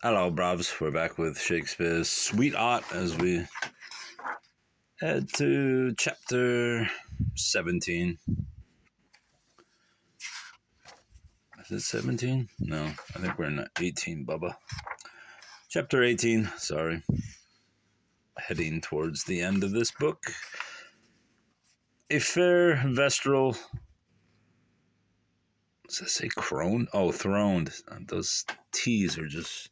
Hello, Bravs. We're back with Shakespeare's Sweet Art as we head to chapter 17. Is it 17? No, I think we're in 18, Bubba. Chapter 18, sorry. Heading towards the end of this book. A fair vestal... Does that say crone? Oh, throned. Those T's are just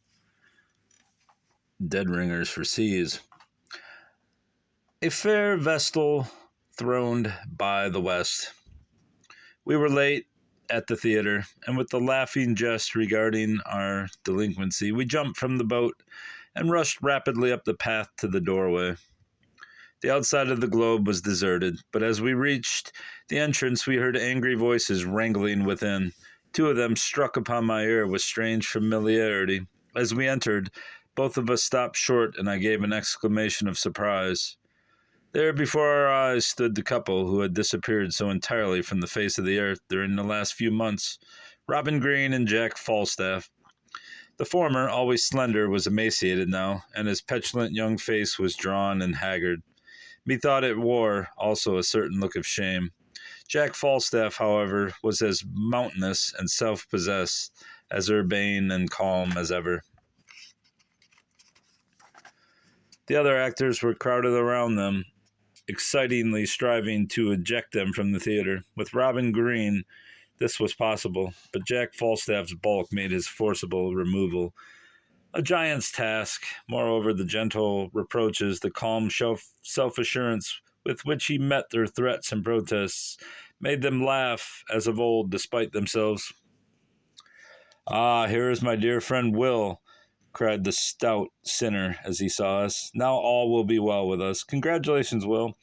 dead ringers for C's. A fair vestal throned by the west. We were late at the theater, and with the laughing jest regarding our delinquency, we jumped from the boat and rushed rapidly up the path to the doorway. The outside of the globe was deserted, but as we reached the entrance, we heard angry voices wrangling within. Two of them struck upon my ear with strange familiarity. As we entered, both of us stopped short, and I gave an exclamation of surprise. There before our eyes stood the couple who had disappeared so entirely from the face of the earth during the last few months, Robin Green and Jack Falstaff. The former, always slender, was emaciated now, and his petulant young face was drawn and haggard. Methought it wore also a certain look of shame. Jack Falstaff, however, was as mountainous and self-possessed, as urbane and calm as ever. The other actors were crowded around them, excitingly striving to eject them from the theater. With Robin Green, this was possible, but Jack Falstaff's bulk made his forcible removal a giant's task. Moreover, the gentle reproaches, the calm self-assurance with which he met their threats and protests, made them laugh as of old despite themselves. "Ah, here is my dear friend Will," cried the stout sinner as he saw us. "Now all will be well with us. Congratulations, Will.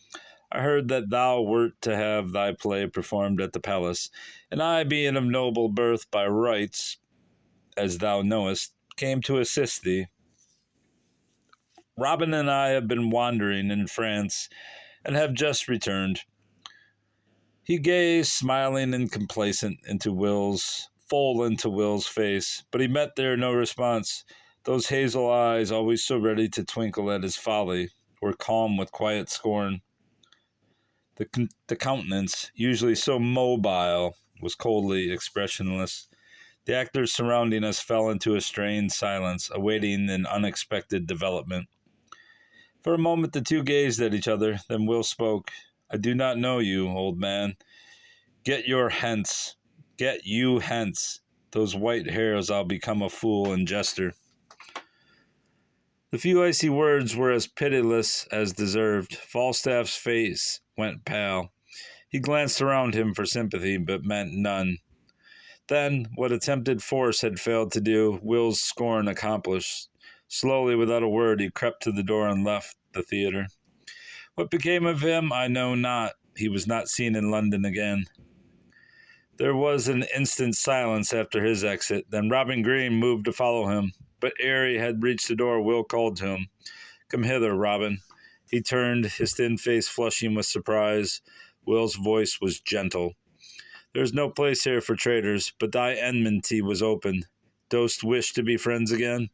I heard that thou wert to have thy play performed at the palace, and I, being of noble birth by rights, as thou knowest, came to assist thee. Robin and I have been wandering in France, and have just returned." He gazed, smiling and complacent, full into Will's face, but he met there no response. Those hazel eyes, always so ready to twinkle at his folly, were calm with quiet scorn. The countenance, usually so mobile, was coldly expressionless. The actors surrounding us fell into a strained silence, awaiting an unexpected development. For a moment the two gazed at each other, then Will spoke. "I do not know you, old man. Get you hence. Those white hairs, I'll become a fool and jester." The few icy words were as pitiless as deserved. Falstaff's face went pale. He glanced around him for sympathy, but met none. Then, what attempted force had failed to do, Will's scorn accomplished. Slowly, without a word, he crept to the door and left the theater. What became of him, I know not. He was not seen in London again. There was an instant's silence after his exit. Then Robin Green moved to follow him. But ere he had reached the door, Will called to him. "Come hither, Robin." He turned, his thin face flushing with surprise. Will's voice was gentle. "There is no place here for traitors, but thy enmity was open. Dost wish to be friends again?"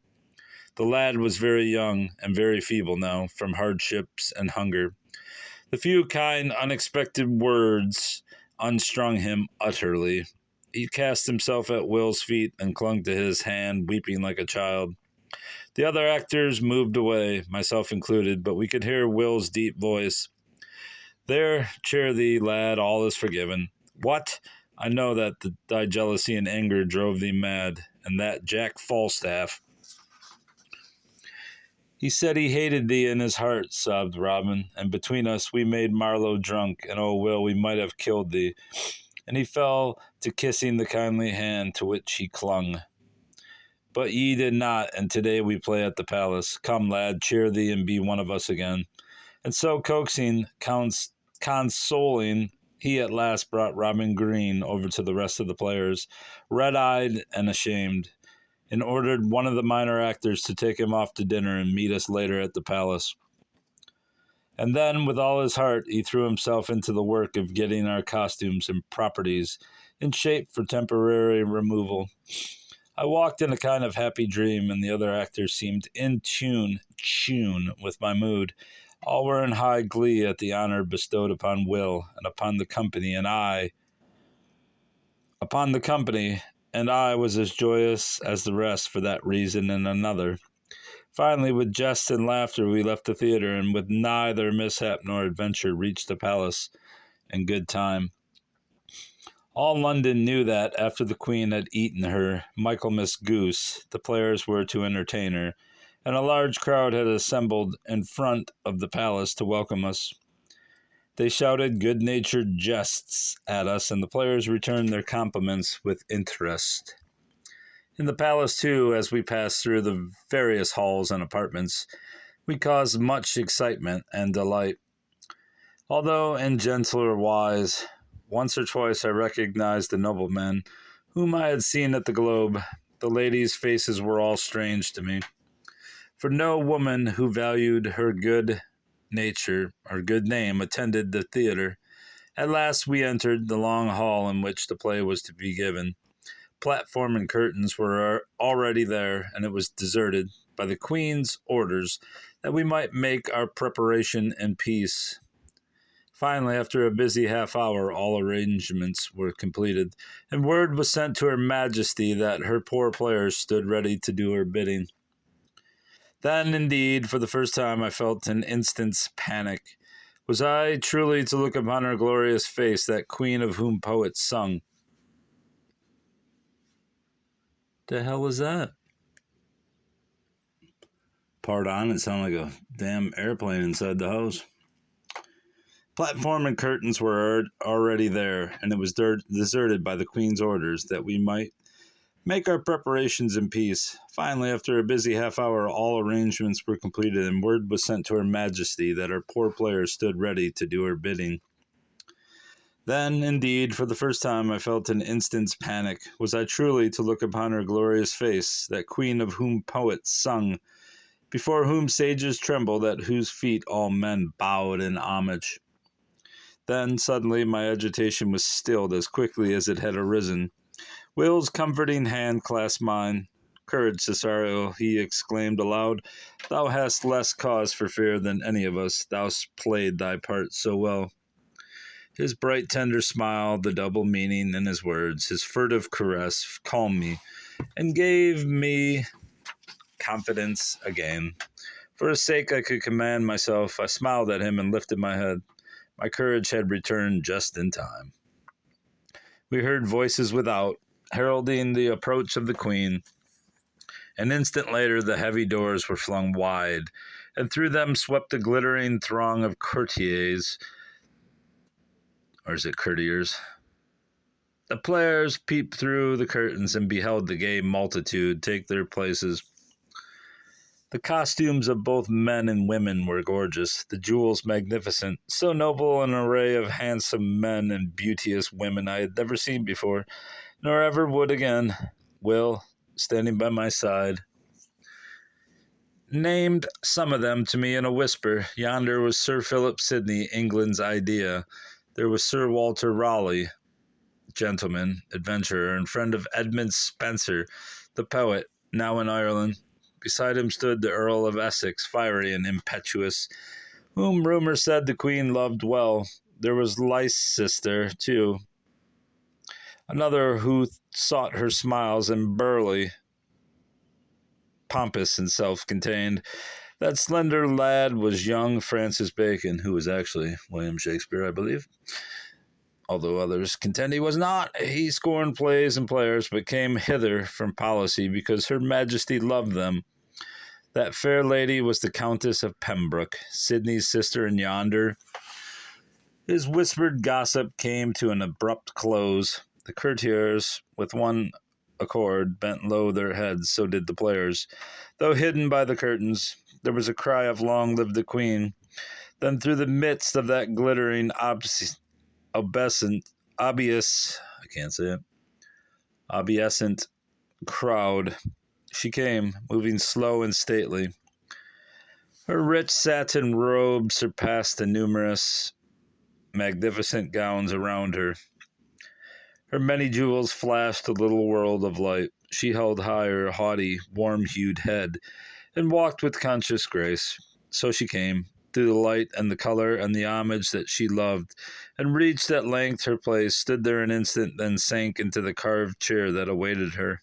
The lad was very young and very feeble now, from hardships and hunger. The few kind, unexpected words unstrung him utterly. He cast himself at Will's feet and clung to his hand, weeping like a child. The other actors moved away, myself included, but we could hear Will's deep voice. "There, cheer thee, lad, all is forgiven. What? I know that thy jealousy and anger drove thee mad, and that Jack Falstaff—" "He said he hated thee in his heart," sobbed Robin, "and between us we made Marlowe drunk, and oh, Will, we might have killed thee." And he fell to kissing the kindly hand to which he clung. "But ye did not, and today we play at the palace. Come, lad, cheer thee and be one of us again." And so, coaxing, consoling, he at last brought Robin Green over to the rest of the players, red-eyed and ashamed, and ordered one of the minor actors to take him off to dinner and meet us later at the palace. And then, with all his heart, he threw himself into the work of getting our costumes and properties in shape for temporary removal. I walked in a kind of happy dream, and the other actors seemed in tune with my mood. All were in high glee at the honor bestowed upon Will and upon the company, and I was as joyous as the rest for that reason and another. Finally, with jest and laughter, we left the theater, and with neither mishap nor adventure reached the palace in good time. All London knew that, after the Queen had eaten her Michaelmas goose, the players were to entertain her, and a large crowd had assembled in front of the palace to welcome us. They shouted good-natured jests at us, and the players returned their compliments with interest. In the palace, too, as we passed through the various halls and apartments, we caused much excitement and delight. Although in gentler wise, once or twice I recognized the noblemen whom I had seen at the Globe. The ladies' faces were all strange to me, for no woman who valued her good nature or good name attended the theater. At last we entered the long hall in which the play was to be given. Platform and curtains were already there, and it was deserted by the Queen's orders that we might make our preparation in peace. Finally, after a busy half hour, all arrangements were completed, and word was sent to Her Majesty that her poor players stood ready to do her bidding. Then, indeed, for the first time, I felt an instant's panic. Was I truly to look upon her glorious face, that queen of whom poets sung? The hell was that? Pardon, it sounded like a damn airplane inside the house. Platform and curtains were already there, and it was deserted by the Queen's orders that we might make our preparations in peace. Finally, after a busy half hour, all arrangements were completed, and word was sent to Her Majesty that our poor players stood ready to do her bidding. Then, indeed, for the first time, I felt an instant's panic. Was I truly to look upon her glorious face, that queen of whom poets sung, before whom sages trembled, at whose feet all men bowed in homage? Then, suddenly, my agitation was stilled as quickly as it had arisen. Will's comforting hand clasped mine. "Courage, Cesario," he exclaimed aloud. "Thou hast less cause for fear than any of us. Thou'st played thy part so well." His bright, tender smile, the double meaning in his words, his furtive caress, calmed me and gave me confidence again. For his sake, I could command myself. I smiled at him and lifted my head. My courage had returned just in time. We heard voices without, heralding the approach of the Queen. An instant later, the heavy doors were flung wide, and through them swept a glittering throng of courtiers. Or is it courtiers? The players peeped through the curtains and beheld the gay multitude take their places. The costumes of both men and women were gorgeous, the jewels magnificent. So noble an array of handsome men and beauteous women I had never seen before, nor ever would again. Will, standing by my side, named some of them to me in a whisper. Yonder was Sir Philip Sidney, England's idea. There was Sir Walter Raleigh, gentleman, adventurer, and friend of Edmund Spenser, the poet, now in Ireland. Beside him stood the Earl of Essex, fiery and impetuous, whom rumor said the Queen loved well. There was Leicester, too, another who sought her smiles, and Burleigh, pompous and self-contained. That slender lad was young Francis Bacon, who was actually William Shakespeare, I believe. Although others contend he was not. He scorned plays and players, but came hither from policy, because Her Majesty loved them. That fair lady was the Countess of Pembroke, Sidney's sister, and yonder. His whispered gossip came to an abrupt close. The courtiers, with one accord, bent low their heads, so did the players. Though hidden by the curtains, there was a cry of "Long live the Queen!" Then through the midst of that glittering obescent crowd, she came, moving slow and stately. Her rich satin robe surpassed the numerous, magnificent gowns around her. Her many jewels flashed a little world of light. She held high her haughty, warm-hued head, and walked with conscious grace. So she came, through the light and the color and the homage that she loved, and reached at length her place, stood there an instant, then sank into the carved chair that awaited her.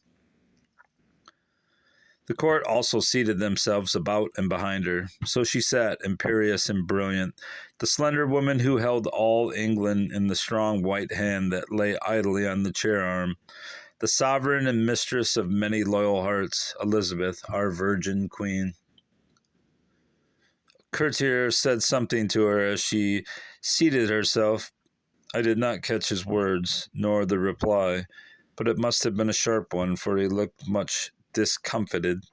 The court also seated themselves about and behind her. So she sat, imperious and brilliant, the slender woman who held all England in the strong white hand that lay idly on the chair arm, the sovereign and mistress of many loyal hearts, Elizabeth, our virgin queen. Courtier said something to her as she seated herself. I did not catch his words, nor the reply, but it must have been a sharp one, for he looked much discomfited.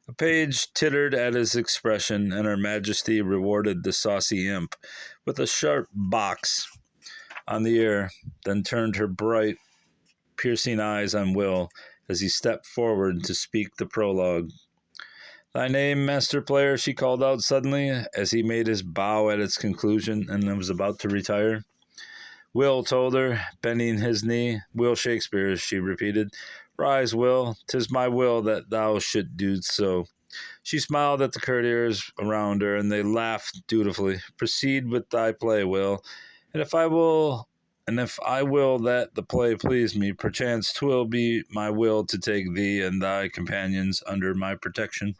A page tittered at his expression, and Her Majesty rewarded the saucy imp with a sharp box on the ear, then turned her bright, piercing eyes on Will as he stepped forward to speak the prologue. Thy name, master player, she called out suddenly as he made his bow at its conclusion and was about to retire. Will told her, bending his knee. Will Shakespeare, she repeated. Rise, Will. 'Tis my will that thou should do so. She smiled at the courtiers around her, and they laughed dutifully. Proceed with thy play, Will, and if I will that the play please me, perchance 'twill be my will to take thee and thy companions under my protection.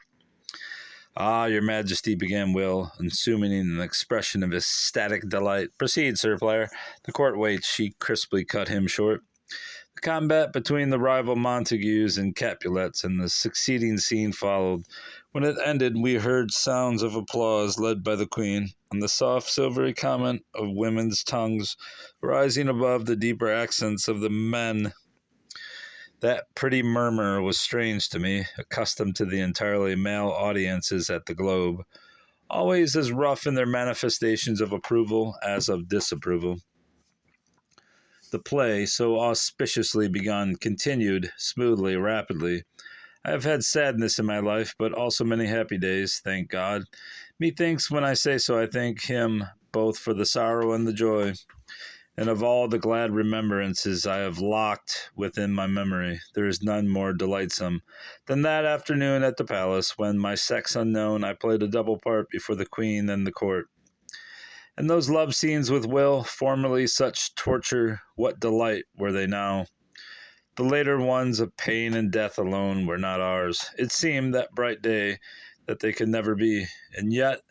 Ah, your majesty, began Will, assuming an expression of ecstatic delight. Proceed, sir player. The court waits, she crisply cut him short. The combat between the rival Montagues and Capulets and the succeeding scene followed. When it ended, we heard sounds of applause led by the Queen, and the soft silvery comment of women's tongues rising above the deeper accents of the men. That pretty murmur was strange to me, accustomed to the entirely male audiences at the Globe, always as rough in their manifestations of approval as of disapproval. The play, so auspiciously begun, continued smoothly, rapidly. I have had sadness in my life, but also many happy days, thank God. Methinks when I say so, I thank Him both for the sorrow and the joy. And of all the glad remembrances I have locked within my memory, there is none more delightsome than that afternoon at the palace, when, my sex unknown, I played a double part before the Queen and the court. And those love scenes with Will, formerly such torture, what delight were they now? The later ones of pain and death alone were not ours. It seemed, that bright day, that they could never be. And yet,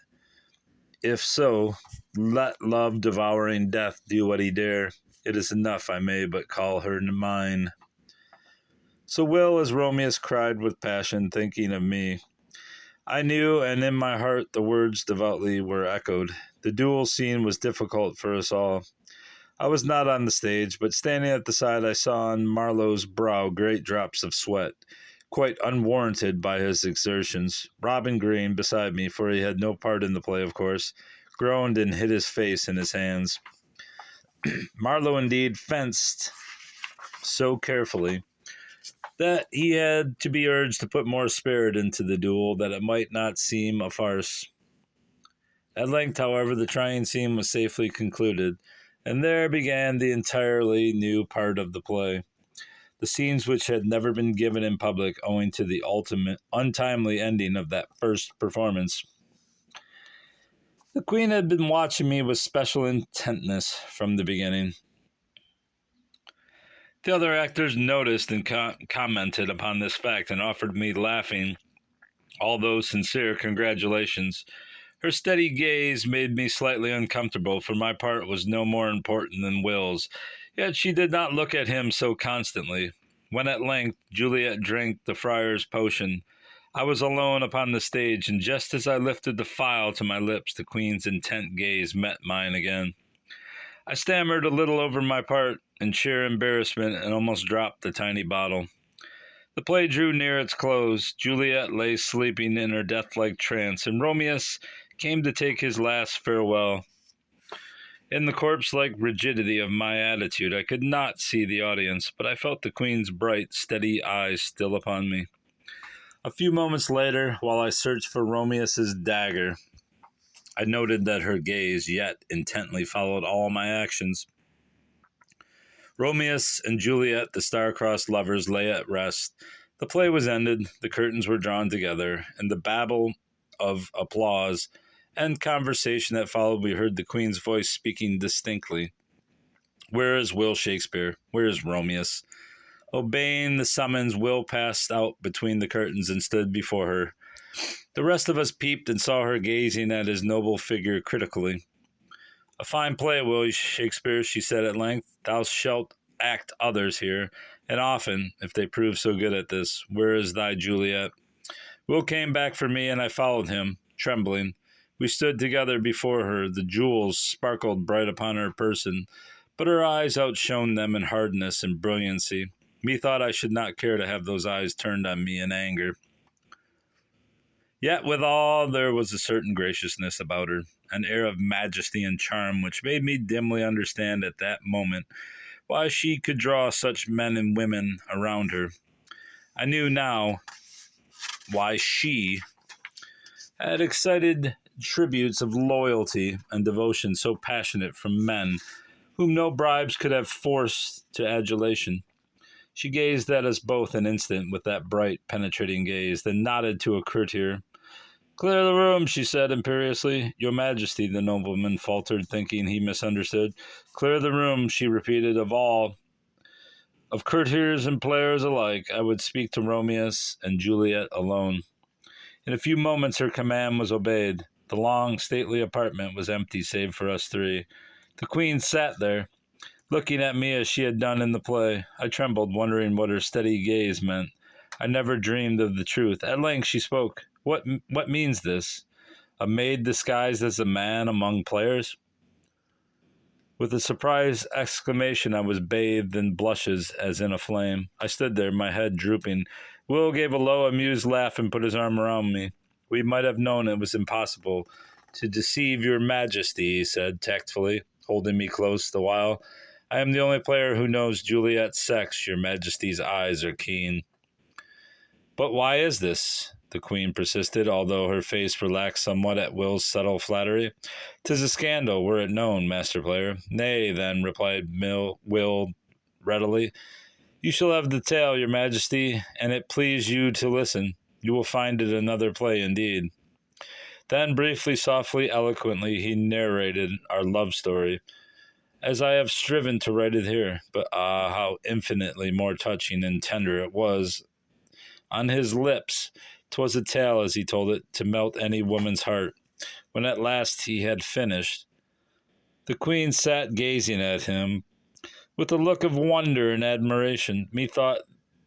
if so, let love devouring death do what he dare. It is enough I may but call her mine. So Will, as Romeus cried with passion, thinking of me, I knew, and in my heart the words devoutly were echoed. The duel scene was difficult for us all. I was not on the stage, but standing at the side I saw on Marlowe's brow great drops of sweat, quite unwarranted by his exertions. Robin Green, beside me, for he had no part in the play, of course, groaned and hid his face in his hands. Marlowe indeed fenced so carefully that he had to be urged to put more spirit into the duel, that it might not seem a farce. At length, however, the trying scene was safely concluded, and there began the entirely new part of the play. The scenes which had never been given in public owing to the ultimate untimely ending of that first performance. The Queen had been watching me with special intentness from the beginning. The other actors noticed and commented upon this fact and offered me laughing, although sincere, congratulations. Her steady gaze made me slightly uncomfortable, for my part was no more important than Will's, yet she did not look at him so constantly. When at length Juliet drank the friar's potion, I was alone upon the stage, and just as I lifted the phial to my lips, the Queen's intent gaze met mine again. I stammered a little over my part in sheer embarrassment and almost dropped the tiny bottle. The play drew near its close. Juliet lay sleeping in her death-like trance, and Romeus came to take his last farewell. In the corpse-like rigidity of my attitude, I could not see the audience, but I felt the Queen's bright, steady eyes still upon me. A few moments later, while I searched for Romeus's dagger, I noted that her gaze yet intently followed all my actions. Romeus and Juliet, the star-crossed lovers, lay at rest. The play was ended, the curtains were drawn together, and the babble of applause and conversation that followed, we heard the Queen's voice speaking distinctly. Where is Will Shakespeare? Where is Romeus? Obeying the summons, Will passed out between the curtains and stood before her. The rest of us peeped and saw her gazing at his noble figure critically. A fine play, Will Shakespeare, she said at length. Thou shalt act others here, and often, if they prove so good at this. Where is thy Juliet? Will came back for me, and I followed him, trembling. We stood together before her. The jewels sparkled bright upon her person, but her eyes outshone them in hardness and brilliancy. Methought I should not care to have those eyes turned on me in anger. Yet withal there was a certain graciousness about her, an air of majesty and charm which made me dimly understand at that moment why she could draw such men and women around her. I knew now why she had excited tributes of loyalty and devotion so passionate from men whom no bribes could have forced to adulation. She gazed at us both an instant with that bright, penetrating gaze, then nodded to a courtier. Clear the room, she said imperiously. Your Majesty, the nobleman faltered, thinking he misunderstood. Clear the room, she repeated, of all, of courtiers and players alike. I would speak to Romeus and Juliet alone. In a few moments her command was obeyed. The long, stately apartment was empty save for us three. The Queen sat there, looking at me as she had done in the play. I trembled, wondering what her steady gaze meant. I never dreamed of the truth. At length she spoke. What means this? A maid disguised as a man among players? With a surprised exclamation, I was bathed in blushes as in a flame. I stood there, my head drooping. Will gave a low, amused laugh and put his arm around me. We might have known it was impossible to deceive your Majesty, he said tactfully, holding me close the while. I am the only player who knows Juliet's sex. Your Majesty's eyes are keen. But why is this? The Queen persisted, although her face relaxed somewhat at Will's subtle flattery. 'Tis a scandal, were it known, master player. Nay, then, replied Will readily. You shall have the tale, your Majesty, and it please you to listen. You will find it another play indeed. Then, briefly, softly, eloquently, he narrated our love story, as I have striven to write it here. But how infinitely more touching and tender it was on his lips. 'Twas a tale, as he told it, to melt any woman's heart. When at last he had finished, the Queen sat gazing at him with a look of wonder and admiration. Methought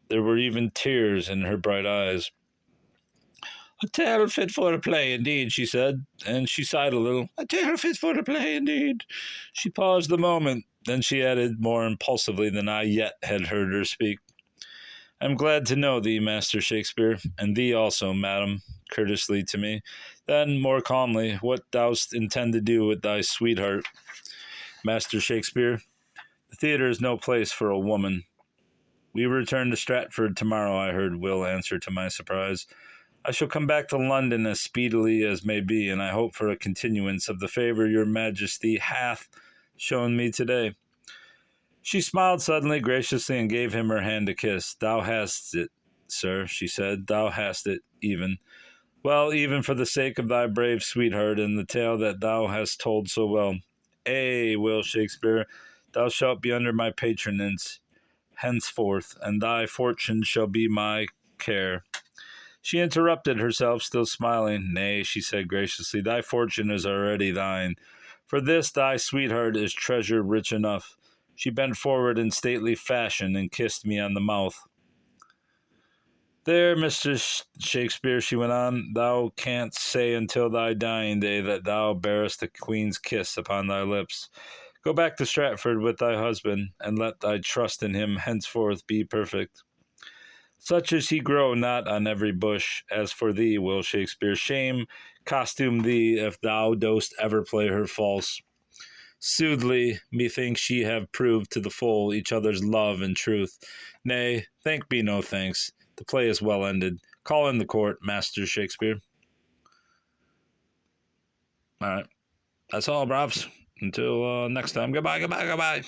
there were even tears in her bright eyes. A tale fit for a play, indeed, she said, and she sighed a little. A tale fit for a play, indeed. She paused a moment, then she added, more impulsively than I yet had heard her speak. I am glad to know thee, Master Shakespeare, and thee also, madam, courteously to me. Then, more calmly, what dost intend to do with thy sweetheart, Master Shakespeare? The theatre is no place for a woman. We return to Stratford tomorrow, I heard Will answer to my surprise. I shall come back to London as speedily as may be, and I hope for a continuance of the favour your Majesty hath shown me today. She smiled suddenly, graciously, and gave him her hand to kiss. Thou hast it, sir, she said. Thou hast it, even. Well, even for the sake of thy brave sweetheart and the tale that thou hast told so well. Will Shakespeare, thou shalt be under my patronage henceforth, and thy fortune shall be my care. She interrupted herself, still smiling. Nay, she said graciously, thy fortune is already thine. For this thy sweetheart is treasure rich enough. She bent forward in stately fashion and kissed me on the mouth. There, Mr. Shakespeare, she went on, thou canst say until thy dying day that thou bearest the Queen's kiss upon thy lips. Go back to Stratford with thy husband, and let thy trust in him henceforth be perfect. Such as he grow not on every bush. As for thee, Will Shakespeare, shame costume thee if thou dost ever play her false. Soothly, methinks ye have proved to the full each other's love and truth. Nay, thank be no thanks. The play is well ended. Call in the court, Master Shakespeare. All right. That's all, brovs. Until next time. Goodbye, goodbye, goodbye.